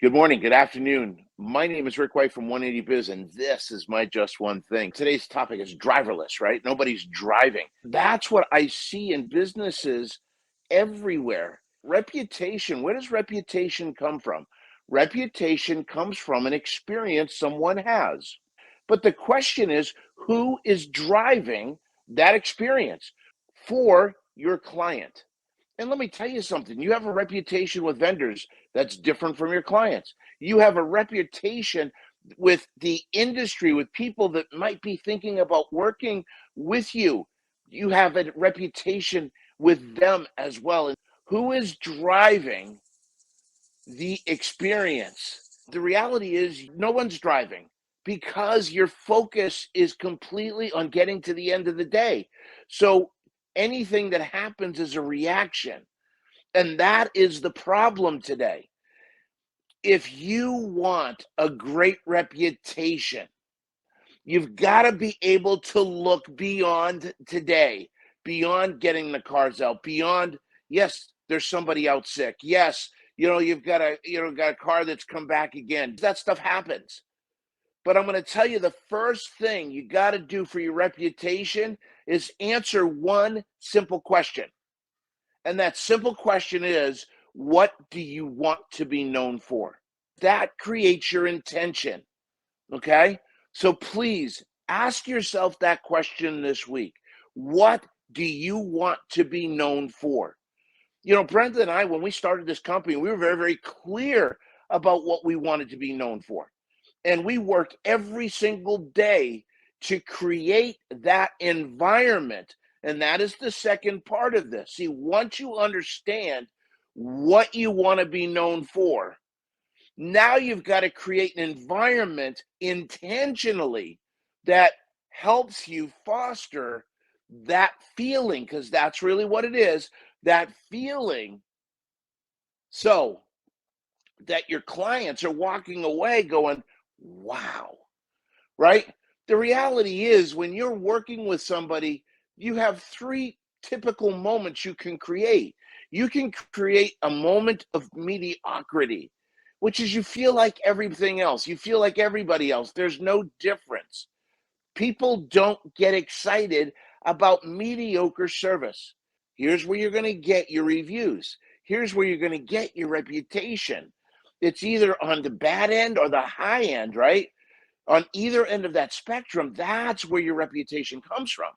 Good morning, good afternoon. My name is Rick White from 180 Biz, and this is my Just One Thing. Today's topic is driverless, right? Nobody's driving. That's what I see in businesses everywhere. Reputation, where does reputation come from? Reputation comes from an experience someone has. But the question is, who is driving that experience for your client? And let me tell you something, you have a reputation with vendors that's different from your clients. You have a reputation with the industry, with people that might be thinking about working with you. You have a reputation with them as well. And who is driving the experience? The reality is, no one's driving because your focus is completely on getting to the end of the day. So anything that happens is a reaction. And that is the problem today. If you want a great reputation, you've got to be able to look beyond today, beyond getting the cars out, beyond, yes, there's somebody out sick. Yes, you've got a car that's come back again. That stuff happens. But I'm going to tell you, the first thing you got to do for your reputation is answer one simple question. And that simple question is, what do you want to be known for? That creates your intention. Okay? So please ask yourself that question this week. What do you want to be known for? Brenda and I, when we started this company, we were very, very clear about what we wanted to be known for. And we worked every single day to create that environment. And that is the second part of this. See, once you understand what you want to be known for, now you've got to create an environment intentionally that helps you foster that feeling, because that's really what it is, that feeling, so that your clients are walking away going, wow, right? The reality is, when you're working with somebody, you have three typical moments you can create. You can create a moment of mediocrity, which is you feel like everything else. You feel like everybody else. There's no difference. People don't get excited about mediocre service. Here's where you're going to get your reviews. Here's where you're going to get your reputation. It's either on the bad end or the high end, right? On either end of that spectrum, that's where your reputation comes from.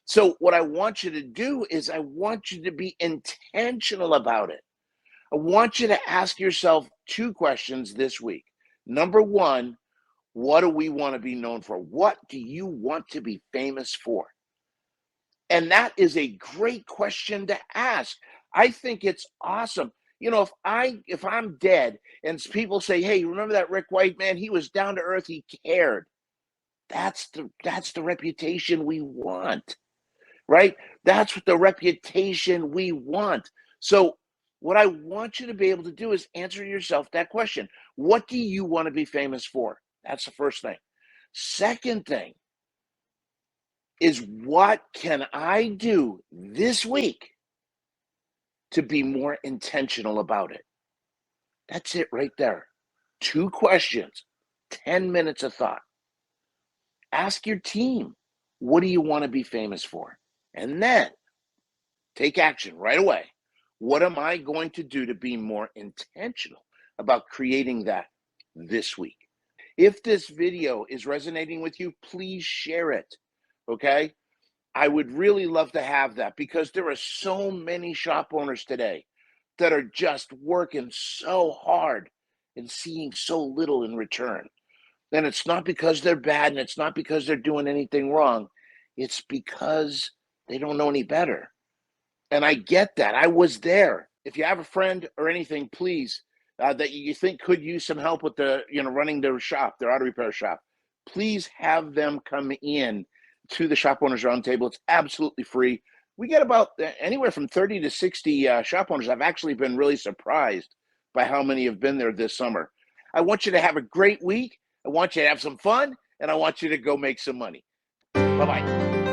So what I want you to do is I want you to be intentional about it. I want you to ask yourself two questions this week. Number one, what do we want to be known for? What do you want to be famous for? And that is a great question to ask. I think it's awesome. If I'm dead and people say, "Hey, remember that Rick White man? He was down to earth. He cared." That's the reputation we want, right? That's what the reputation we want. So what I want you to be able to do is answer yourself that question. What do you want to be famous for? That's the first thing. Second thing is, what can I do this week to be more intentional about it? That's it right there. Two questions, 10 minutes of thought. Ask your team, what do you want to be famous for? And then take action right away. What am I going to do to be more intentional about creating that this week? If this video is resonating with you, please share it, okay? I would really love to have that, because there are so many shop owners today that are just working so hard and seeing so little in return. And it's not because they're bad, and it's not because they're doing anything wrong. It's because they don't know any better. And I get that. I was there. If you have a friend or anything, please, that you think could use some help with running their shop, their auto repair shop, please have them come in to the Shop Owners Roundtable. It's absolutely free. We get about anywhere from 30 to 60 shop owners. I've actually been really surprised by how many have been there this summer. I want you to have a great week. I want you to have some fun, and I want you to go make some money. Bye-bye.